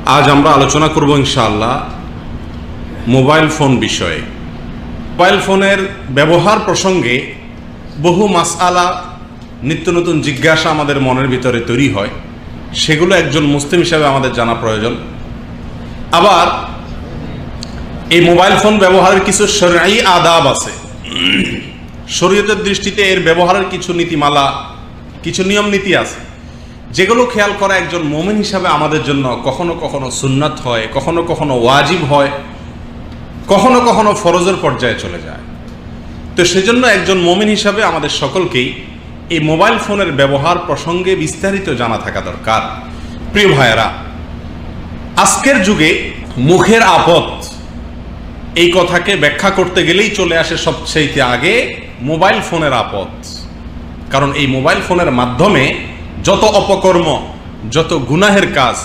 আজ আমরা আলোচনা করব ইনশাআল্লাহ মোবাইল ফোন বিষয়ে। মোবাইল ফোনের ব্যবহার প্রসঙ্গে বহু মাসআলা, নিত্য নতুন জিজ্ঞাসা আমাদের মনের ভিতরে তৈরি হয়, সেগুলো একজন মুসলিম হিসাবে আমাদের জানা প্রয়োজন। আবার এই মোবাইল ফোন ব্যবহারের কিছু শরঈ আদাব আছে, শরীয়তের দৃষ্টিতে এর ব্যবহারের কিছু নীতিমালা, কিছু নিয়ম নীতি আছে, যেগুলো খেয়াল করা একজন মুমিন হিসাবে আমাদের জন্য কখনো কখনো সুন্নাত হয়, কখনো কখনো ওয়াজিব হয়, কখনো কখনো ফরজের পর্যায়ে চলে যায়। তো সেজন্য একজন মুমিন হিসাবে আমাদের সকলকেই এই মোবাইল ফোনের ব্যবহার প্রসঙ্গে বিস্তারিত জানা থাকা দরকার। প্রিয় ভাইয়েরা, আজকের যুগে মুখের আপদ এই কথাকে ব্যাখ্যা করতে গেলেই চলে আসে সবচেয়ে আগে মোবাইল ফোনের আপদ। কারণ এই মোবাইল ফোনের মাধ্যমে যত অপকর্ম, যত গুনাহের কাজ,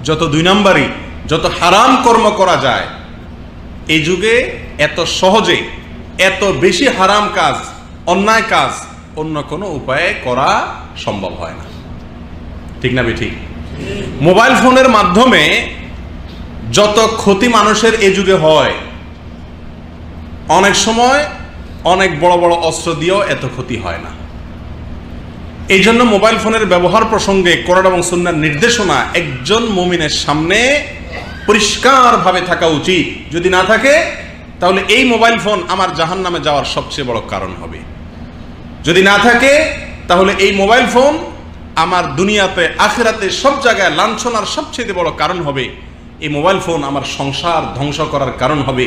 যত দুই নাম্বারি, যত হারাম কর্ম করা যায়, এই যুগে এত সহজে এত বেশি হারাম কাজ, অন্যায় কাজ অন্য কোনো উপায়ে করা সম্ভব হয় না। ঠিক না ঠিক? মোবাইল ফোনের মাধ্যমে যত ক্ষতি মানুষের এই যুগে হয়, অনেক সময় অনেক বড় বড় অস্ত্র দিয়েও এত ক্ষতি হয় না। এই জন্য মোবাইল ফোনের ব্যবহার প্রসঙ্গে কোরআন এবং সুন্নাহর নির্দেশনা একজন মুমিনের সামনে পরিষ্কারভাবে থাকা উচিত। যদি না থাকে তাহলে এই মোবাইল ফোন আমার জাহান্নামে যাওয়ার সবচেয়ে বড় কারণ হবে। যদি না থাকে তাহলে এই মোবাইল ফোন আমার দুনিয়াতে আখিরাতে সব জায়গায় লাঞ্ছনার সবচেয়ে বড় কারণ হবে। এই মোবাইল ফোন আমার সংসার ধ্বংস করার কারণ হবে।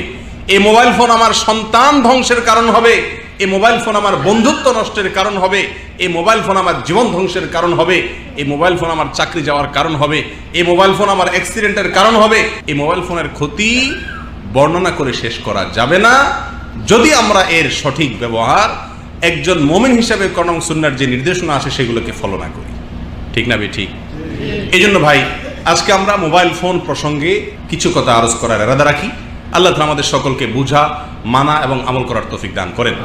এই মোবাইল ফোন আমার সন্তান ধ্বংসের কারণ হবে। এই মোবাইল ফোন আমার বন্ধুত্ব নষ্টের কারণ হবে। এই মোবাইল ফোন আমার জীবন ধ্বংসের কারণ হবে। এই মোবাইল ফোন আমার চাকরি যাওয়ার কারণ হবে। এই মোবাইল ফোন আমার অ্যাক্সিডেন্টের কারণ হবে। এই মোবাইল ফোনের ক্ষতি বর্ণনা করে শেষ করা যাবে না, যদি আমরা এর সঠিক ব্যবহার একজন মুমিন হিসাবে কোরআন এবং সুন্নাহর যে নির্দেশনা আসে সেগুলোকে ফলো না করি। ঠিক না ঠিক? এই জন্য ভাই, আজকে আমরা মোবাইল ফোন প্রসঙ্গে কিছু কথা আরজ করার ইরাদা রাখি। আল্লাহ তাআলা আমাদের সকলকে বুঝা, মানা এবং আমল করার তৌফিক দান করেন।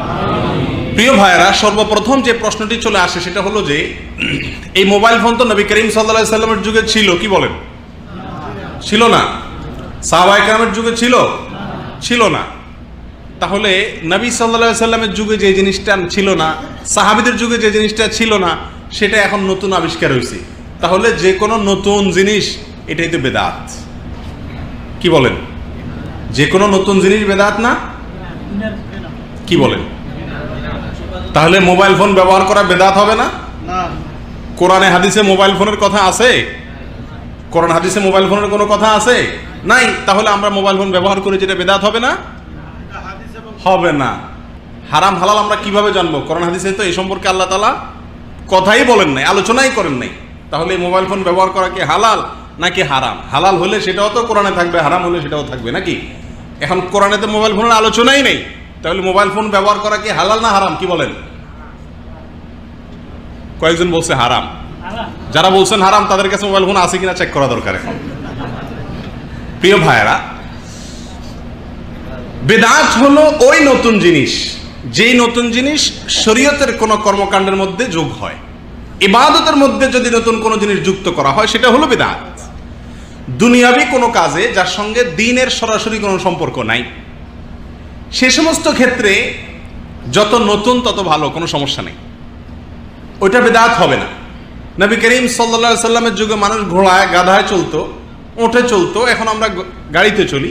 প্রিয় ভাইয়েরা, সর্বপ্রথম যে প্রশ্নটি চলে আসে সেটা হলো যে এই মোবাইল ফোন তো নবী করিম সাল্লাল্লাহু আলাইহি সাল্লামের যুগে ছিল, কি বলেন? ছিল না? সাহাবায়ে কেরামের যুগে ছিল না। তাহলে নবী সাল্লাল্লাহু আলাইহি সাল্লামের যুগে যে জিনিসটা ছিল না, সাহাবীদের যুগে যে জিনিসটা ছিল না, সেটা এখন নতুন আবিষ্কার হয়েছে। তাহলে যে কোনো নতুন জিনিস এটাই তো বেদাত। কি বলেন? যে কোনো নতুন জিনিস বেদাত না? কি বলেন? তাহলে মোবাইল ফোন ব্যবহার করা বেদাত হবে না? কোরআনে হাদিসে মোবাইল ফোনের কথা আছে? কোরআন হাদিসে মোবাইল ফোনের কোনো কথা আছে? নাই। তাহলে আমরা মোবাইল ফোন ব্যবহার করে যেটা বেদাত হবে না? হবে না। হারাম হালাল আমরা কিভাবে জানবো? কোরআন হাদিসে তো এই সম্পর্কে আল্লাহ তাআলা কথাই বলেন নাই, আলোচনাই করেন নাই। তাহলে মোবাইল ফোন ব্যবহার করা কি হালাল নাকি হারাম? হালাল হলে সেটাও তো কোরআনে থাকবে, হারাম হলে সেটাও থাকবে নাকি? এখন কোরআনে তো মোবাইল ফোনের আলোচনাই নেই, তাহলে মোবাইল ফোন ব্যবহার করা কি হালাল না হারাম? কি বলেন? কয়েকজন বলছে হারাম। যারা বলছেন হারাম তাদের কাছে মোবাইল ফোন আছে কিনা চেক করা দরকার এখন। প্রিয় ভাইয়েরা, বেদাত হলো ওই নতুন জিনিস, যেই নতুন জিনিস শরীয়তের কোন কর্মকাণ্ডের মধ্যে যোগ হয়। ইবাদতের মধ্যে যদি নতুন কোন জিনিস যুক্ত করা হয় সেটা হলো বেদাত। দুনিয়াবি কোনো কাজে যার সঙ্গে দ্বীনের সরাসরি কোনো সম্পর্ক নাই, সে সমস্ত ক্ষেত্রে যত নতুন তত ভালো, কোনো সমস্যা নেই, ওইটা বেদাত হবে না। নবী করিম সাল্লাল্লাহু আলাইহি সাল্লামের যুগে মানুষ ঘোড়ায়, গাধায় চলতো, উঠে চলতো, এখন আমরা গাড়িতে চলি।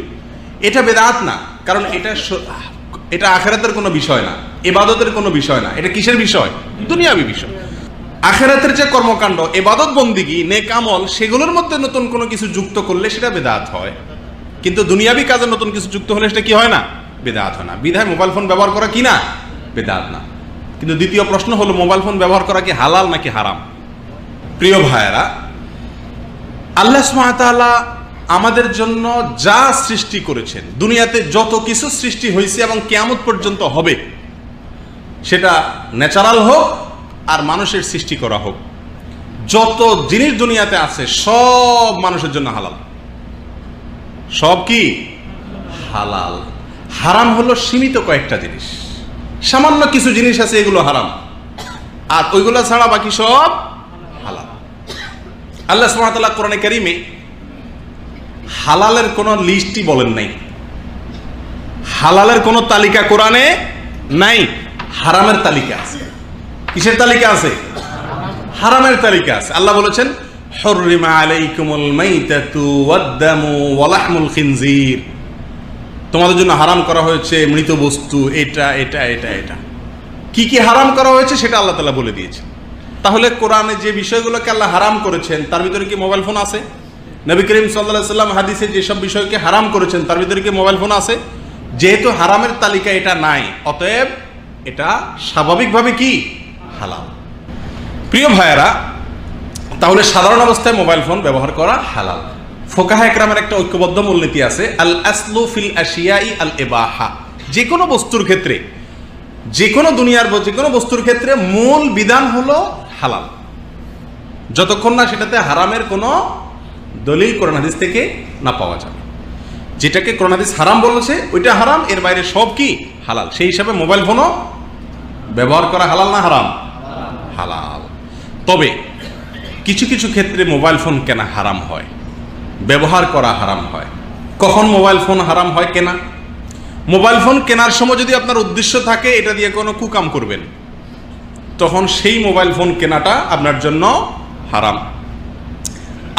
এটা বেদাত না, কারণ এটা আখিরাতের কোনো বিষয় না, ইবাদতের কোনো বিষয় না। এটা কিসের বিষয়? দুনিয়াবি বিষয়। আখিরাতের যে কর্মকাণ্ড, ইবাদত বন্দিগি, নেক আমল, সেগুলোর মধ্যে নতুন কোনো কিছু যুক্ত করলে সেটা বেদাত হয়। কিন্তু দুনিয়াবি কাজে নতুন কিছু যুক্ত হলে সেটা কি হয় না? বেদাত হয় না। বিধায় মোবাইল ফোন ব্যবহার করা কি না? বেদাত না। কিন্তু দ্বিতীয় প্রশ্ন হলো, মোবাইল ফোন ব্যবহার করা কি হালাল নাকি হারাম? প্রিয় ভাইয়েরা, আল্লাহ সুবহানাহু ওয়া তাআলা আমাদের জন্য যা সৃষ্টি করেছেন, দুনিয়াতে যত কিছু সৃষ্টি হয়েছে এবং কিয়ামত পর্যন্ত হবে, সেটা ন্যাচারাল হোক আর মানুষের সৃষ্টি করা হোক, যত জিনিস দুনিয়াতে আছে সব মানুষের জন্য হালাল। সব কি হালাল। হারাম হলো সীমিত কয়েকটা জিনিস, সামান্য কিছু জিনিস আছে এগুলো হারাম, আর ওইগুলো ছাড়া বাকি সব হালাল। আল্লাহ সুবহানাহু ওয়া তাআলা কোরআনে কারীমে হালালের কোনো লিস্টই বলেন নাই, হালালের কোনো তালিকা কোরআনে নাই, হারামের তালিকা আছে। কিসের তালিকা আছে? হারামের তালিকা আছে। আল্লাহ বলেছেন হুররিমা আলাইকুমুল মাইতাতু ওয়াদ-দামু ওয়া লাহমুল খিনজির, তোমাদের জন্য হারাম করা হয়েছে মৃত বস্তু, এটা এটা এটা এটা। কি কি হারাম করা হয়েছে সেটা আল্লাহ তাআলা বলে দিয়েছেন। তাহলে কোরআনে যে বিষয়গুলোকে আল্লাহ হারাম করেছেন তার ভিতরে কি মোবাইল ফোন আছে? নবী করিম সাল্লাল্লাহু আলাইহি সাল্লাম হাদিসে যেসব বিষয়কে হারাম করেছেন তার ভিতরে কি মোবাইল ফোন আছে? যেহেতু হারামের তালিকা এটা নাই, অতএব এটা স্বাভাবিকভাবে কি হালাল। প্রিয় ভাইয়েরা, তাহলে সাধারণ অবস্থায় মোবাইল ফোন ব্যবহার করা হালাল। ফুকাহা ইকরামের একটা ঐক্যবদ্ধ মূলনীতি আছে, আল আসলু ফিল আশিয়াই আল ইবাহা। যে কোনো বস্তুর ক্ষেত্রে, যে কোনো দুনিয়ার যে কোনো বস্তুর ক্ষেত্রে মূল বিধান হলো হালাল, যতক্ষণ না সেটাতে হারামের কোনো দলিল কোরআন হাদিস থেকে না পাওয়া যাবে। যেটাকে কোরআন হাদিস হারাম বলেছে ওইটা হারাম, এর বাইরে সব কি হালাল। সেই হিসাবে মোবাইল ফোনও ব্যবহার করা হালাল না হারাম? হালাল। তবে কিছু কিছু ক্ষেত্রে মোবাইল ফোন কেনা হারাম হয়, ব্যবহার করা হারাম হয়। কখন মোবাইল ফোন হারাম হয় কেনা? মোবাইল ফোন কেনার সময় যদি আপনার উদ্দেশ্য থাকে এটা দিয়ে কোনো কুকাম করবেন, তখন সেই মোবাইল ফোন কেনাটা আপনার জন্য হারাম।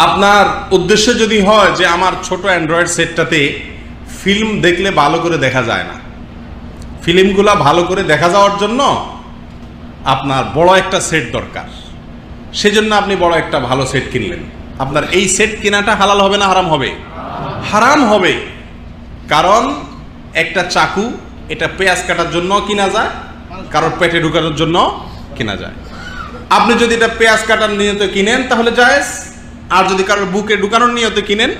আপনার উদ্দেশ্য যদি হয় যে আমার ছোট অ্যান্ড্রয়েড সেটটাতে ফিল্ম দেখলে ভালো করে দেখা যায় না, ফিল্মগুলা ভালো করে দেখা যাওয়ার জন্য আপনার বড় একটা সেট দরকার, সেজন্য আপনি বড় একটা ভালো সেট কিনলেন। আপনার এই সেট কেনাটা হালাল হবে না হারাম হবে? হারাম হবে। কারণ একটা চাকু এটা পেঁয়াজ কাটার জন্য কিনা যায়, কারোর পেটে ঢুকানোর জন্য কিনা যায়। আপনি যদি এটা পেঁয়াজ কাটার নিয়তে কিনেন তাহলে জায়েজ, আর যদি কারোর বুকে ঢুকানোর নিয়তে কিনেন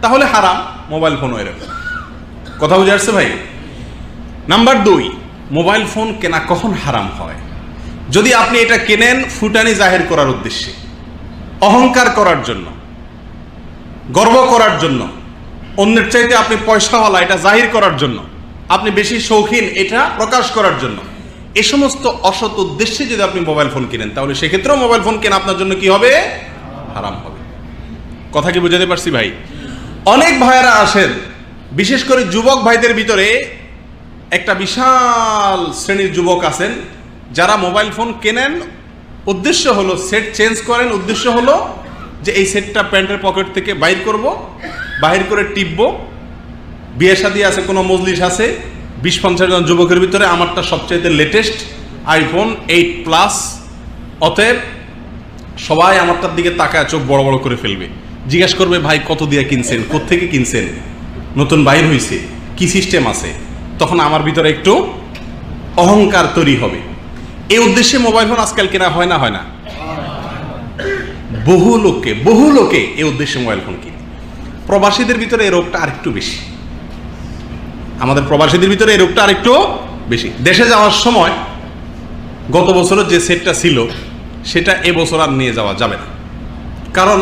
তাহলে হারাম। মোবাইল ফোন এরকম। কথা বুঝে আসছে ভাই? নাম্বার 2, মোবাইল ফোন কেনা কখন হারাম হয়? যদি আপনি এটা কেনেন ফুটানি জাহির করার উদ্দেশ্যে, অহংকার করার জন্য, গর্ব করার জন্য, অন্যের চাইতে আপনি পয়সাওয়ালা এটা জাহির করার জন্য, আপনি বেশি শৌখিন এটা প্রকাশ করার জন্য, এ সমস্ত অসৎ উদ্দেশ্যে যদি আপনি মোবাইল ফোন কিনেন তাহলে সেক্ষেত্রেও মোবাইল ফোন কেনা আপনার জন্য কি হবে? হারাম হবে। কথা কি বুঝাতে পারছি ভাই? অনেক ভাইয়েরা আসেন, বিশেষ করে যুবক ভাইদের ভিতরে একটা বিশাল শ্রেণীর যুবক আছেন যারা মোবাইল ফোন কেনেন, উদ্দেশ্য হলো সেট চেঞ্জ করেন, উদ্দেশ্য হলো যে এই সেটটা প্যান্টের পকেট থেকে বাইর করব, বাহির করে টিপবো, বিয়ে শাদী আছে, কোনো মজলিস আছে, 20-50 জন যুবকের ভিতরে আমারটা সবচাইতে লেটেস্ট আইফোন 8 প্লাস, অতএব সবাই আমারটার দিকে তাকায় চোখ বড় বড় করে ফেলবে, জিজ্ঞেস করবে ভাই কত দিয়ে কিনছেন, কোত্থেকে কিনছেন, নতুন বাইর হয়েছে, কি সিস্টেম আছে। তখন আমার ভিতরে একটু অহংকার তৈরি হবে। এই উদ্দেশ্যে মোবাইল ফোন আজকাল কেনা হয় না? হয় না? বহু লোকে এই উদ্দেশ্যে মোবাইল ফোন কিনে। প্রবাসীদের ভিতরে এই রোগটা আরেকটু বেশি, আমাদের প্রবাসীদের ভিতরে এই রোগটা আরেকটু বেশি। দেশে যাওয়ার সময় গত বছরের যে সেটটা ছিল সেটা এবছর আর নিয়ে যাওয়া যাবে না। কারণ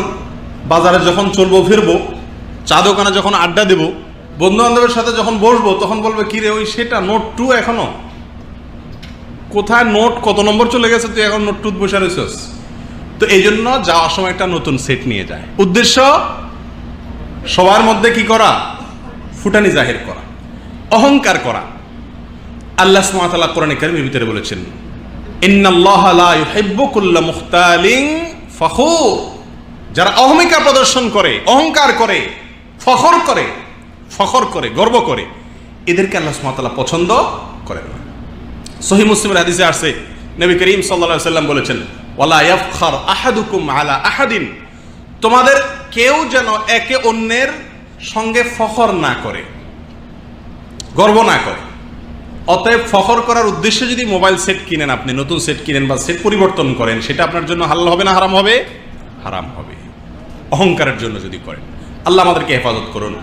বাজারে যখন চলবো ফিরবো, চা দোকানে যখন আড্ডা দেব, বন্ধু বান্ধবের সাথে যখন বসবো, তখন বলবে কিরে ওই সেটা নোট 2 এখনো কোথায়, নোট কত নম্বর চলে গেছে, তুই এখন নোট 2 বসে রয়েছিস। তো এই জন্য যাওয়ার সময় একটা নতুন সেট নিয়ে যায়। উদ্দেশ্য সবার মধ্যে কি করা? ফুটানি জাহির করা, অহংকার করা। আল্লাহ সুবহানাহু ওয়া তাআলা কোরআনে কারীমের ভিতরে বলেছেন, ইন্নাল্লাহা লা ইউহিব্বু কুল্লা মুখতালিন ফখুর। যারা অহমিকা প্রদর্শন করে, অহংকার করে, ফখর করে, গর্ব করে, এদেরকে আল্লাহ সুবহানাহু ওয়া তাআলা পছন্দ করেন না। সহিহ মুসলিমের হাদিসে আসছে, নবী করিম সাল্লাল্লাহু আলাইহি সাল্লাম বলেছেন, ওয়ালা ইয়াফখার আহাদুকুম আলা আহাদিন। তোমাদের কেউ যেন একে অন্যের সঙ্গে ফখর না করে, গর্ব না করে। অতএব ফখর করার উদ্দেশ্যে যদি মোবাইল সেট কিনেন, আপনি নতুন সেট কিনেন বা সেট পরিবর্তন করেন, সেটা আপনার জন্য হালাল হবে না হারাম হবে? হারাম হবে। অহংকারের জন্য যদি করেন, আল্লাহ আমাদেরকে হেফাজত করুন।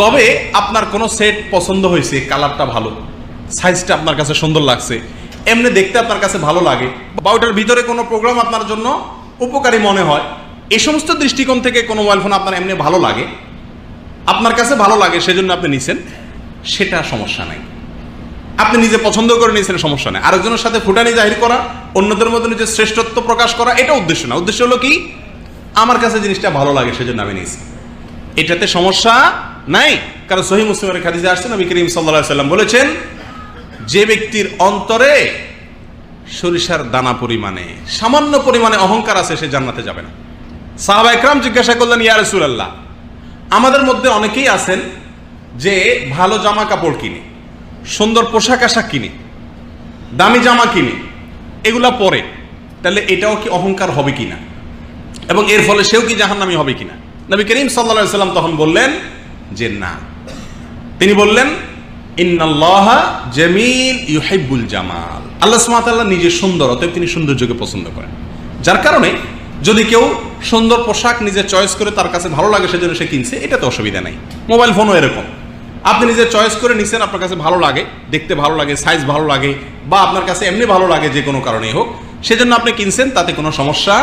তবে আপনার কোনো সেট পছন্দ হয়েছে, কালারটা ভালো, সাইজটা আপনার কাছে সুন্দর লাগছে, এমনি দেখতে আপনার কাছে ভালো লাগে, বা ওটার ভিতরে কোনো প্রোগ্রাম আপনার জন্য উপকারী মনে হয়, এই সমস্ত দৃষ্টিকোণ থেকে কোনো মোবাইল ফোন আপনার এমনি ভালো লাগে, আপনার কাছে ভালো লাগে, সেজন্য আপনি নিছেন, সেটা সমস্যা নাই। আপনি নিজে পছন্দ করে নিয়েছেন, সমস্যা নেই। আরেকজনের সাথে ফুটানি জাহির করা, অন্যদের মধ্যে নিজের শ্রেষ্ঠত্ব প্রকাশ করা, এটা উদ্দেশ্য না। উদ্দেশ্য হলো কি, আমার কাছে জিনিসটা ভালো লাগে সেজন্য আমি নিয়েছি। এটাতে সমস্যা নাই। কারণ সহিহ মুসলিমের হাদিসে আসছে নবী করিম সাল্লাল্লাহু আলাইহি সাল্লাম বলেছেন, যে ব্যক্তির অন্তরে সরিষার দানা পরিমাণে সামান্য পরিমাণে অহংকার আছে সে জান্নাতে যাবে না। সাহাবা একরাম জিজ্ঞাসা করলেন, ইয়া রাসূলুল্লাহ, আমাদের মধ্যে অনেকেই আছেন যে ভালো জামা কাপড় কিনে, সুন্দর পোশাক আশাক কিনে, দামি জামা কিনে, এগুলা পরে, তাহলে এটাও কি অহংকার হবে কিনা এবং এর ফলে সেও কি জাহান্নামী হবে কিনা? নবী করিম সাল্লাল্লাহু আলাইহি সাল্লাম তখন বললেন যে না। তিনি বললেন, ইন্নাল্লাহা জামিল ইউহিব্বুল জামাল। আল্লাহ সুবহানাহু ওয়া তাআলা নিজে সুন্দর, অতএব তিনি সৌন্দর্যকে পছন্দ করেন। যার কারণে যদি কেউ সুন্দর পোশাক নিজে চয়েস করে তার কাছে ভালো লাগে সেজন্য সে কিনছে, এটাতে অসুবিধা নাই। মোবাইল ফোনও এরকম, আপনি নিজে চয়েস করে নিছেন, আপনার কাছে ভালো লাগে, দেখতে ভালো লাগে, সাইজ ভালো লাগে, বা আপনার কাছে এমনি ভালো লাগে যে কোনো কারণেই হোক, সেজন্য আপনি কিনছেন, তাতে কোনো সমস্যা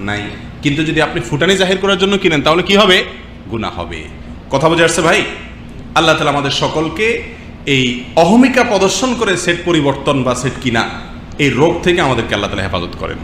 নাই। কিন্তু যদি আপনি ফুটানি জাহির করার জন্য কিনেন তাহলে কি হবে? গুনাহ হবে। কথা বোঝা যাচ্ছে ভাই? আল্লাহ তাআলা আমাদের সকলকে এই অহমিকা প্রদর্শন করে সেট পরিবর্তন বা সেট কিনা এই রোগ থেকে আমাদেরকে আল্লাহ তাআলা হেফাজত করেন।